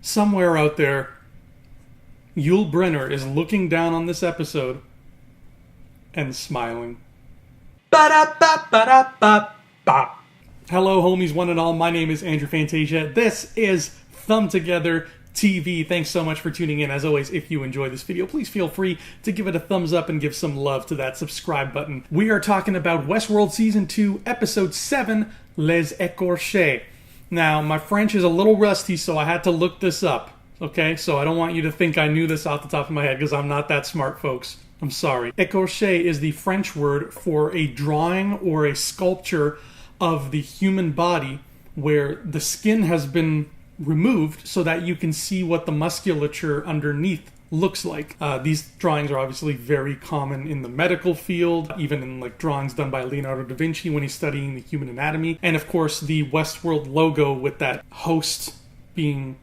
somewhere out there, Yul Brynner is looking down on this episode and smiling. Ba-da-ba-ba-da-ba-ba. Hello, homies, one and all. My name is Andrew Fantasia. This is Thumb Together TV. Thanks so much for tuning in. As always, if you enjoy this video, please feel free to give it a thumbs up and give some love to that subscribe button. We are talking about Westworld Season 2, Episode 7, Les Ecorches. Now, my French is a little rusty, so I had to look this up. Okay? So I don't want you to think I knew this off the top of my head, because I'm not that smart, folks. I'm sorry. Ecorche is the French word for a drawing or a sculpture of the human body where the skin has been removed so that you can see what the musculature underneath looks like. These drawings are obviously very common in the medical field, even in like drawings done by Leonardo da Vinci when he's studying the human anatomy. And of course the Westworld logo with that host being,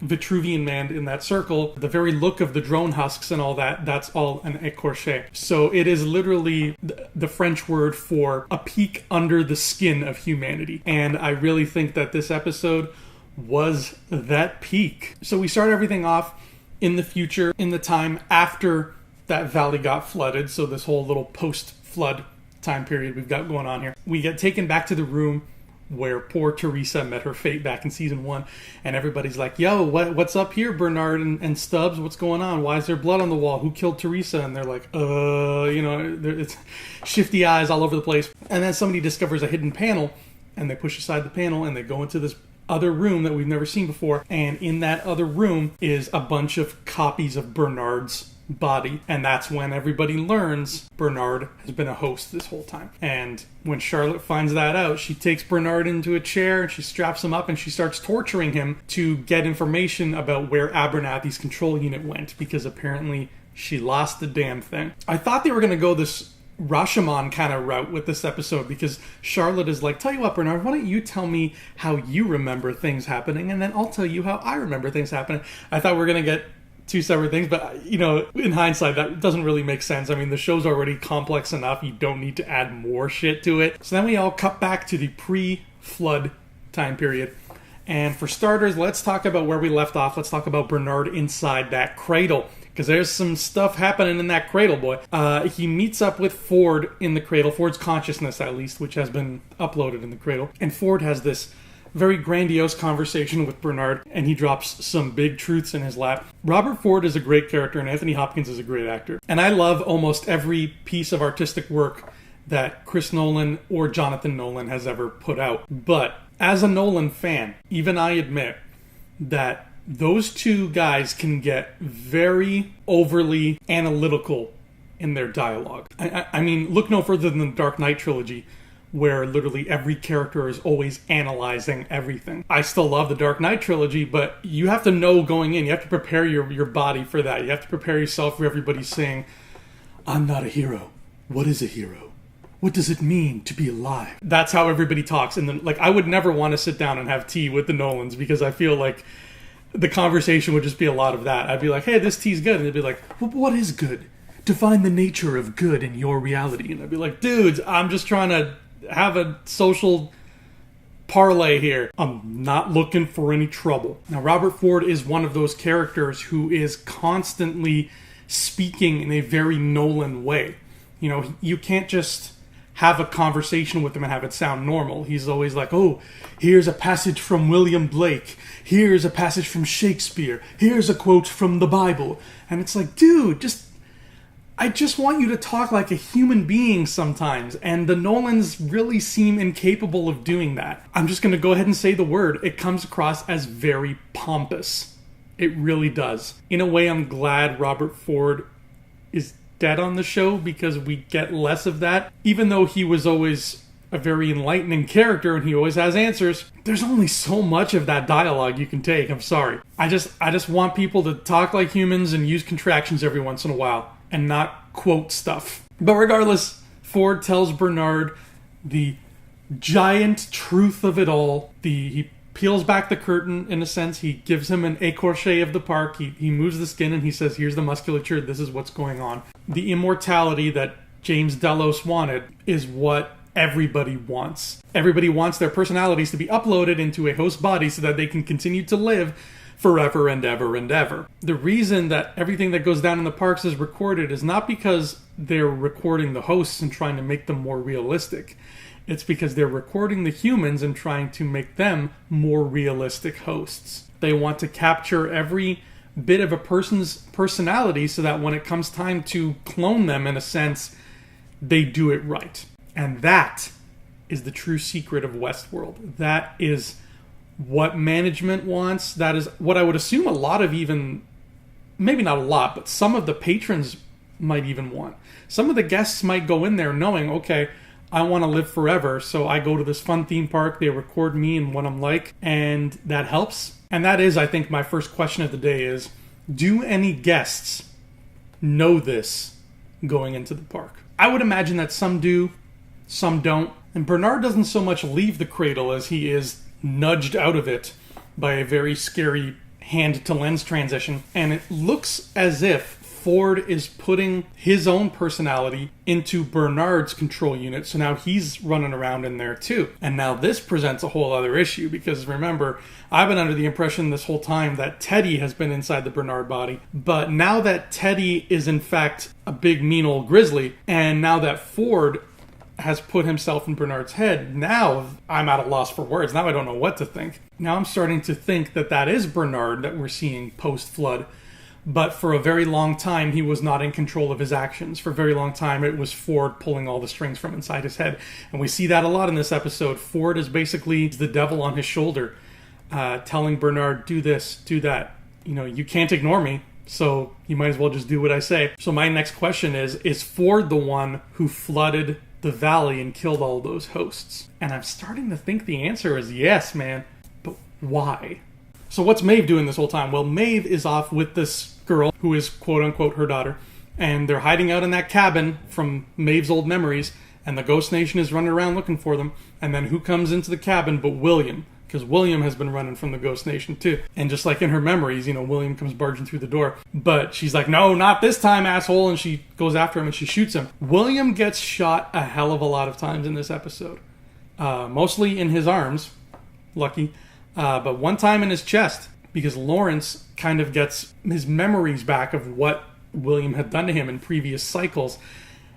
Vitruvian Man in that circle, the very look of the drone husks and all that, that's all an écorché. So it is literally the French word for a peek under the skin of humanity. And I really think that this episode was that peak. So we start everything off in the future, in the time after that valley got flooded. So this whole little post-flood time period we've got going on here. We get taken back to the room where poor Teresa met her fate back in season 1, and everybody's like, yo, what's up here, Bernard and Stubbs? What's going on? Why is there blood on the wall? Who killed Teresa? And they're like, it's shifty eyes all over the place. And then somebody discovers a hidden panel, and they push aside the panel, and they go into this other room that we've never seen before, and in that other room is a bunch of copies of Bernard's body, and that's when everybody learns Bernard has been a host this whole time. And when Charlotte finds that out, she takes Bernard into a chair and she straps him up and she starts torturing him to get information about where Abernathy's control unit went, because apparently she lost the damn thing. I thought they were going to go this Rashomon kind of route with this episode, because Charlotte is like, tell you what, Bernard, why don't you tell me how you remember things happening, and then I'll tell you how I remember things happening. I thought we were going to get two separate things, but in hindsight that doesn't really make sense. I mean, the show's already complex enough, you don't need to add more shit to it. So then we all cut back to the pre-flood time period, and for starters, let's talk about where we left off. Let's talk about Bernard inside that cradle, because there's some stuff happening in that cradle, boy. He meets up with Ford in the cradle, Ford's consciousness at least, which has been uploaded in the cradle, and Ford has this very grandiose conversation with Bernard, and he drops some big truths in his lap. Robert Ford is a great character, and Anthony Hopkins is a great actor. And I love almost every piece of artistic work that Chris Nolan or Jonathan Nolan has ever put out. But as a Nolan fan, even I admit that those two guys can get very overly analytical in their dialogue. I mean, look no further than the Dark Knight trilogy, where literally every character is always analyzing everything. I still love the Dark Knight trilogy, but you have to know going in, you have to prepare your body for that. You have to prepare yourself for everybody saying, I'm not a hero. What is a hero? What does it mean to be alive? That's how everybody talks. And then, I would never want to sit down and have tea with the Nolans, because I feel like the conversation would just be a lot of that. I'd be like, hey, this tea's good. And they'd be like, well, what is good? Define the nature of good in your reality. And I'd be like, dudes, I'm just trying to have a social parlay here. I'm not looking for any trouble. Now, Robert Ford is one of those characters who is constantly speaking in a very Nolan way. You can't just have a conversation with him and have it sound normal. He's always like, oh, here's a passage from William Blake. Here's a passage from Shakespeare. Here's a quote from the Bible. And it's like, dude, I just want you to talk like a human being sometimes, and the Nolans really seem incapable of doing that. I'm just going to go ahead and say the word. It comes across as very pompous. It really does. In a way, I'm glad Robert Ford is dead on the show, because we get less of that. Even though he was always a very enlightening character and he always has answers, there's only so much of that dialogue you can take. I'm sorry. I just want people to talk like humans and use contractions every once in a while, and not quote stuff. But regardless, Ford tells Bernard the giant truth of it all. He peels back the curtain, in a sense. He gives him an écorché of the park. He moves the skin and he says, here's the musculature, this is what's going on. The immortality that James Delos wanted is what everybody wants. Everybody wants their personalities to be uploaded into a host body so that they can continue to live forever and ever and ever. The reason that everything that goes down in the parks is recorded is not because they're recording the hosts and trying to make them more realistic. It's because they're recording the humans and trying to make them more realistic hosts. They want to capture every bit of a person's personality so that when it comes time to clone them, in a sense, they do it right. And that is the true secret of Westworld. That is what management wants. That is what I would assume a lot of, even, maybe not a lot, but some of the patrons might even want. Some of the guests might go in there knowing, okay, I want to live forever, so I go to this fun theme park, they record me and what I'm like, and that helps. And that is, I think, my first question of the day is, do any guests know this going into the park? I would imagine that some do, some don't. And Bernard doesn't so much leave the cradle as he is nudged out of it by a very scary hand-to-lens transition. And it looks as if Ford is putting his own personality into Bernard's control unit, so now he's running around in there too. And now this presents a whole other issue, because remember, I've been under the impression this whole time that Teddy has been inside the Bernard body, but now that Teddy is in fact a big mean old grizzly, and now that Ford has put himself in Bernard's head, now I'm at a loss for words. Now I don't know what to think. Now I'm starting to think that that is Bernard that we're seeing post-flood. But for a very long time, he was not in control of his actions. For a very long time, it was Ford pulling all the strings from inside his head. And we see that a lot in this episode. Ford is basically the devil on his shoulder, telling Bernard, do this, do that. You know, you can't ignore me, so you might as well just do what I say. So my next question is Ford the one who flooded the valley and killed all those hosts? And I'm starting to think the answer is yes, man. But why? So what's Maeve doing this whole time? Well, Maeve is off with this girl who is quote-unquote her daughter, and they're hiding out in that cabin from Maeve's old memories, and the Ghost Nation is running around looking for them. And then who comes into the cabin but William? Because William has been running from the Ghost Nation too. And just like in her memories, you know, William comes barging through the door. But she's like, no, not this time, asshole. And she goes after him and she shoots him. William gets shot a hell of a lot of times in this episode. Mostly in his arms. Lucky. But one time in his chest. Because Lawrence kind of gets his memories back of what William had done to him in previous cycles.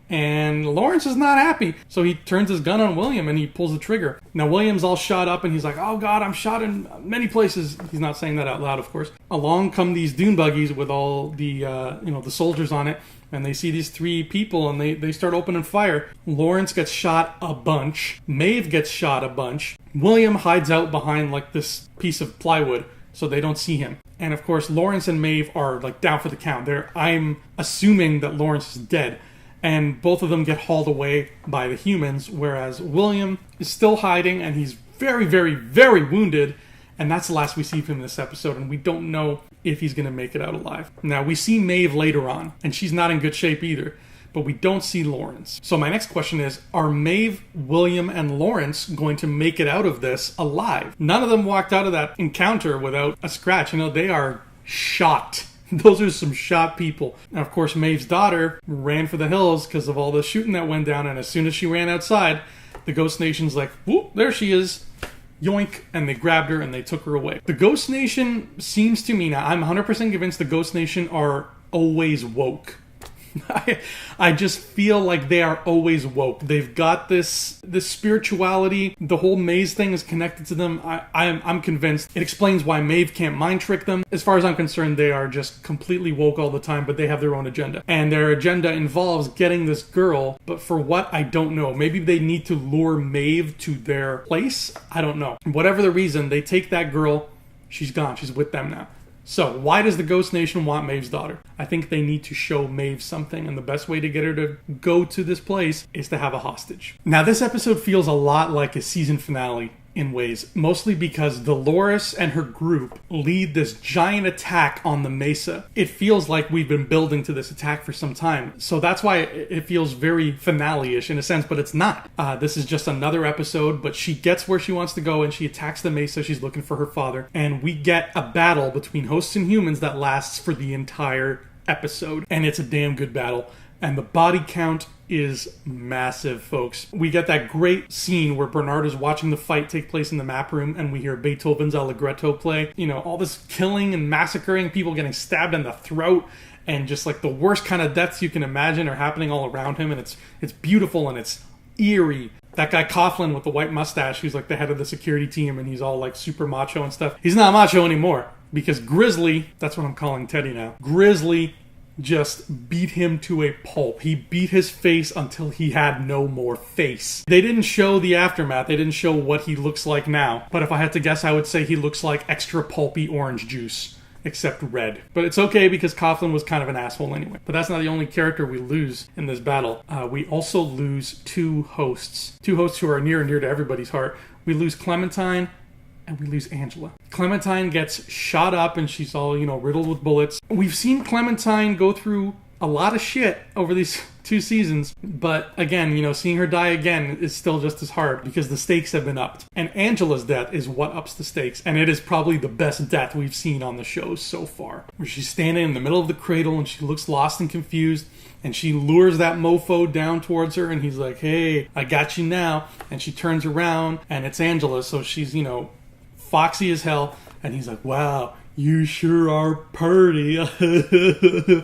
And Lawrence is not happy. So he turns his gun on William and he pulls the trigger. Now William's all shot up and he's like, oh God, I'm shot in many places. He's not saying that out loud, of course. Along come these dune buggies with all the, the soldiers on it. And they see these three people and they start opening fire. Lawrence gets shot a bunch. Maeve gets shot a bunch. William hides out behind like this piece of plywood, so they don't see him. And of course, Lawrence and Maeve are like down for the count. I'm assuming that Lawrence is dead. And both of them get hauled away by the humans, whereas William is still hiding and he's very, very, very wounded. And that's the last we see of him in this episode, and we don't know if he's going to make it out alive. Now, we see Maeve later on, and she's not in good shape either. But we don't see Lawrence. So my next question is, are Maeve, William, and Lawrence going to make it out of this alive? None of them walked out of that encounter without a scratch. You know, they are shot. Those are some shot people. And of course, Maeve's daughter ran for the hills because of all the shooting that went down. And as soon as she ran outside, the Ghost Nation's like, whoop, there she is. Yoink. And they grabbed her and they took her away. The Ghost Nation seems to me now, I'm 100% convinced the Ghost Nation are always woke. I just feel like they are always woke. They've got this spirituality. The whole maze thing is connected to them. I'm convinced. It explains why Maeve can't mind trick them. As far as I'm concerned, they are just completely woke all the time, but they have their own agenda. And their agenda involves getting this girl, but for what, I don't know. Maybe they need to lure Maeve to their place? I don't know. Whatever the reason, they take that girl. She's gone. She's with them now. So, why does the Ghost Nation want Maeve's daughter? I think they need to show Maeve something, and the best way to get her to go to this place is to have a hostage. Now, this episode feels a lot like a season finale in ways, mostly because Dolores and her group lead this giant attack on the mesa. It feels like we've been building to this attack for some time, so that's why it feels very finale-ish in a sense, but it's not. This is just another episode, but she gets where she wants to go and she attacks the mesa. She's looking for her father, and we get a battle between hosts and humans that lasts for the entire episode, and it's a damn good battle. And the body count is massive, folks. We get that great scene where Bernard is watching the fight take place in the map room, and we hear Beethoven's Allegretto play. You know, all this killing and massacring, people getting stabbed in the throat, and just like the worst kind of deaths you can imagine are happening all around him, and it's beautiful and it's eerie. That guy Coughlin with the white mustache, who's like the head of the security team, and he's all like super macho and stuff. He's not macho anymore, because Grizzly, that's what I'm calling Teddy now, Grizzly just beat him to a pulp. He beat his face until he had no more face. They didn't show the aftermath. They didn't show what he looks like now. But if I had to guess, I would say he looks like extra pulpy orange juice, except red. But it's okay because Coughlin was kind of an asshole anyway. But that's not the only character we lose in this battle. We also lose two hosts who are near and dear to everybody's heart. We lose Clementine and we lose Angela. Clementine gets shot up and she's all, riddled with bullets. We've seen Clementine go through a lot of shit over these 2 seasons, but again, seeing her die again is still just as hard because the stakes have been upped. And Angela's death is what ups the stakes, and it is probably the best death we've seen on the show so far. Where she's standing in the middle of the cradle and she looks lost and confused, and she lures that mofo down towards her, and he's like, "Hey, I got you now." And she turns around, and it's Angela, so she's, foxy as hell, and he's like, "Wow, you sure are pretty."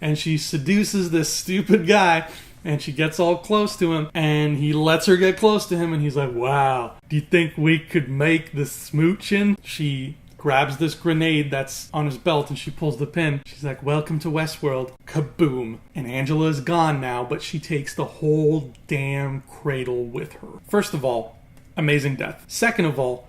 And she seduces this stupid guy, and she gets all close to him, and he lets her get close to him, and he's like, "Wow, do you think we could make the smooching?" She grabs this grenade that's on his belt, and she pulls the pin. She's like, "Welcome to Westworld." Kaboom. And Angela is gone now, but she takes the whole damn cradle with her. First of all, amazing death. Second of all,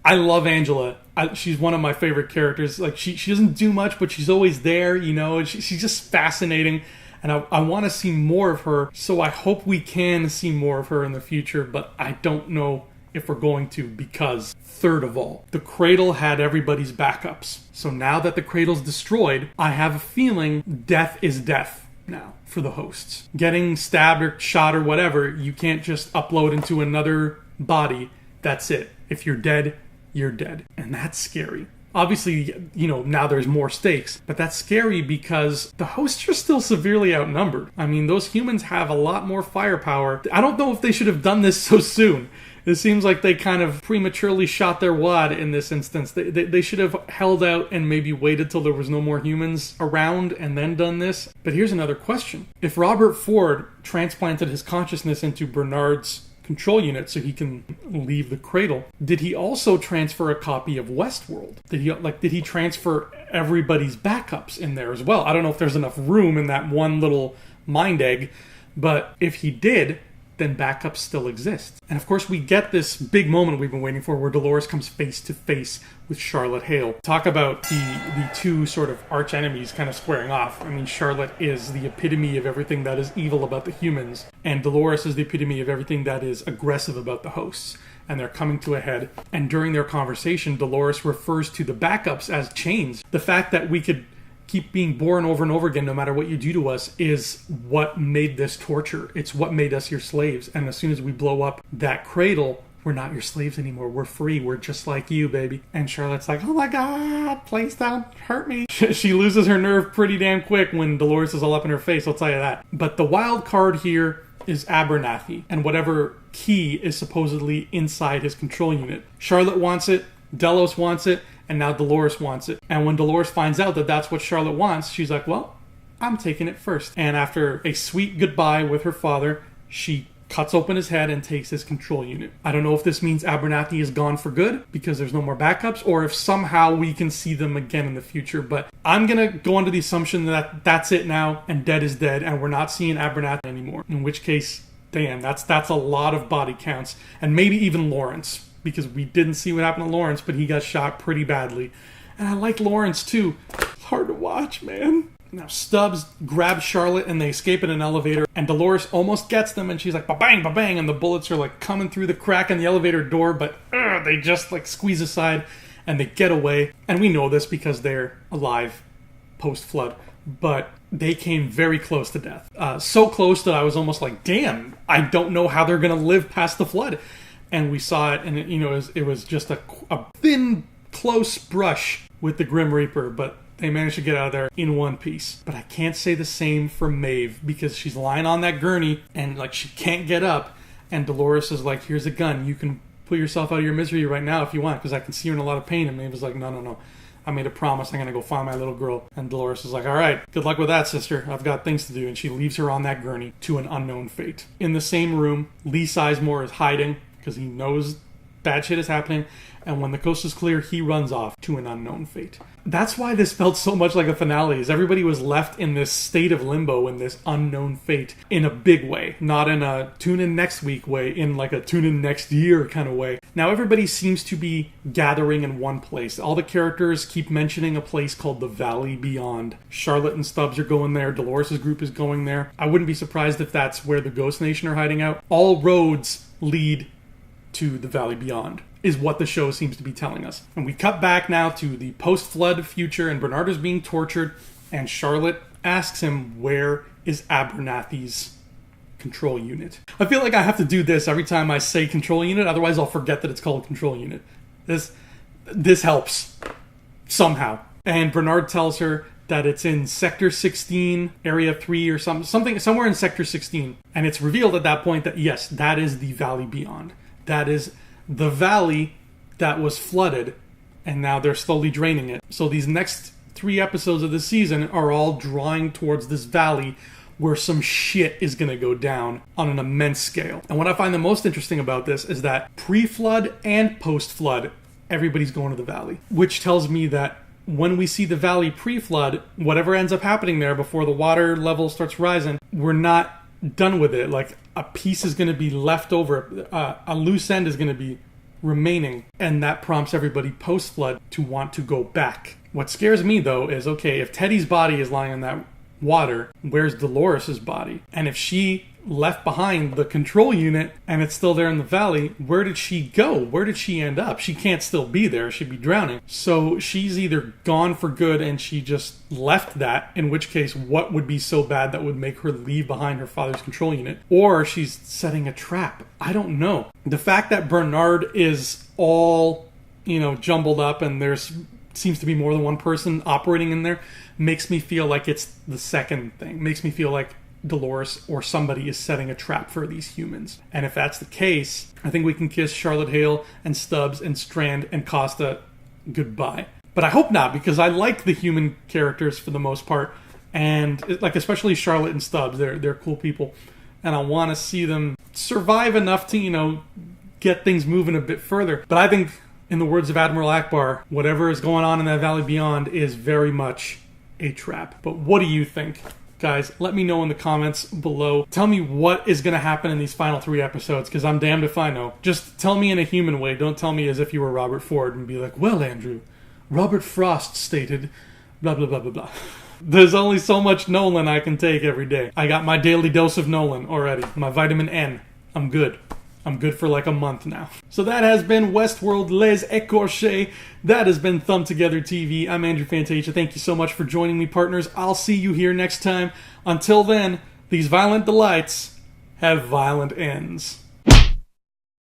I love Angela. She's one of my favorite characters. Like, she doesn't do much, but she's always there, and she's just fascinating. And I want to see more of her, so I hope we can see more of her in the future, but I don't know if we're going to, because, third of all, the cradle had everybody's backups. So now that the cradle's destroyed, I have a feeling death is death now for the hosts. Getting stabbed or shot or whatever, you can't just upload into another body. That's it. If you're dead, you're dead. And that's scary. Obviously, now there's more stakes, but that's scary because the hosts are still severely outnumbered. I mean, those humans have a lot more firepower. I don't know if they should have done this so soon. It seems like they kind of prematurely shot their wad in this instance. They should have held out and maybe waited till there was no more humans around and then done this. But here's another question. If Robert Ford transplanted his consciousness into Bernard's control unit so he can leave the cradle, did he also transfer a copy of Westworld? Did he transfer everybody's backups in there as well? I don't know if there's enough room in that one little mind egg, but if he did, then backups still exist. And of course we get this big moment we've been waiting for where Dolores comes face to face with Charlotte Hale. Talk about the two sort of arch enemies kind of squaring off. I mean, Charlotte is the epitome of everything that is evil about the humans, and Dolores is the epitome of everything that is aggressive about the hosts. And they're coming to a head. And during their conversation, Dolores refers to the backups as chains. The fact that we could keep being born over and over again no matter what you do to us is what made this torture. It's what made us your slaves. And as soon as we blow up that cradle, we're not your slaves anymore. We're free. We're just like you, baby. And Charlotte's like, "Oh my God, please don't hurt me." She loses her nerve pretty damn quick when Dolores is all up in her face, I'll tell you that. But the wild card here is Abernathy and whatever key is supposedly inside his control unit. Charlotte wants it, Delos wants it, and now Dolores wants it. And when Dolores finds out that that's what Charlotte wants, she's like, "Well, I'm taking it first." And after a sweet goodbye with her father, she cuts open his head and takes his control unit. I don't know if this means Abernathy is gone for good because there's no more backups, or if somehow we can see them again in the future. But I'm going to go under the assumption that that's it now, and dead is dead, and we're not seeing Abernathy anymore. In which case, damn, that's a lot of body counts. And maybe even Lawrence, because we didn't see what happened to Lawrence, but he got shot pretty badly. And I like Lawrence too. It's hard to watch, man. Now Stubbs grabs Charlotte and they escape in an elevator, and Dolores almost gets them, and she's like, ba-bang, ba-bang, and the bullets are like coming through the crack in the elevator door, but they just like squeeze aside and they get away. And we know this because they're alive post-flood, but they came very close to death. So close that I was almost like, damn, I don't know how they're going to live past the flood. And we saw it, and it was just a thin, close brush with the Grim Reaper, but they managed to get out of there in one piece. But I can't say the same for Maeve, because she's lying on that gurney and like she can't get up, and Dolores is like, here's a gun, you can put yourself out of your misery right now if you want, because I can see you're in a lot of pain. And Maeve is like, no, I made a promise, I'm gonna go find my little girl. And Dolores is like, all right, good luck with that, sister, I've got things to do. And she leaves her on that gurney to an unknown fate. In the same room, Lee Sizemore is hiding because he knows bad shit is happening, and when the coast is clear, he runs off to an unknown fate. That's why this felt so much like a finale, is everybody was left in this state of limbo, in this unknown fate, in a big way, not in a tune in next week way, in like a tune in next year kind of way. Now everybody seems to be gathering in one place. All the characters keep mentioning a place called the Valley Beyond. Charlotte and Stubbs are going there, Dolores' group is going there. I wouldn't be surprised if that's where the Ghost Nation are hiding out. All roads lead to the Valley Beyond, is what the show seems to be telling us. And we cut back now to the post-flood future, and Bernard is being tortured, and Charlotte asks him, where is Abernathy's control unit? I feel like I have to do this every time I say control unit, otherwise I'll forget that it's called control unit. This helps somehow. And Bernard tells her that it's in Sector 16, Area 3 or something, somewhere in Sector 16. And it's revealed at that point that yes, that is the Valley Beyond. That is the valley that was flooded, and now they're slowly draining it. So these next 3 episodes of the season are all drawing towards this valley where some shit is going to go down on an immense scale. And what I find the most interesting about this is that pre-flood and post-flood, everybody's going to the valley. Which tells me that when we see the valley pre-flood, whatever ends up happening there before the water level starts rising, we're not done with it. Like, a piece is going to be left over, a loose end is going to be remaining, and that prompts everybody post-flood to want to go back. What scares me, though, is, okay, if Teddy's body is lying in that water, where's Dolores' body? And if she left behind the control unit and it's still there in the valley, where did she go? Where did she end up? She can't still be there. She'd be drowning. So she's either gone for good and she just left that, in which case what would be so bad that would make her leave behind her father's control unit? Or she's setting a trap. I don't know. The fact that Bernard is all, jumbled up and there's seems to be more than one person operating in there makes me feel like it's the second thing. Makes me feel like Dolores or somebody is setting a trap for these humans. And if that's the case, I think we can kiss Charlotte Hale and Stubbs and Strand and Costa goodbye. But I hope not, because I like the human characters for the most part, and like especially Charlotte and Stubbs, they're cool people, and I want to see them survive enough to get things moving a bit further. But I think, in the words of Admiral Akbar, whatever is going on in that Valley Beyond is very much a trap. But what do you think? Guys, let me know in the comments below. Tell me what is going to happen in these final 3 episodes, because I'm damned if I know. Just tell me in a human way. Don't tell me as if you were Robert Ford and be like, well, Andrew, Robert Frost stated, blah, blah, blah, blah, blah. There's only so much Nolan I can take every day. I got my daily dose of Nolan already. My vitamin N. I'm good. I'm good for like a month now. So that has been Westworld Les Ecorches. That has been Thumb Together TV. I'm Andrew Fantasia. Thank you so much for joining me, partners. I'll see you here next time. Until then, these violent delights have violent ends.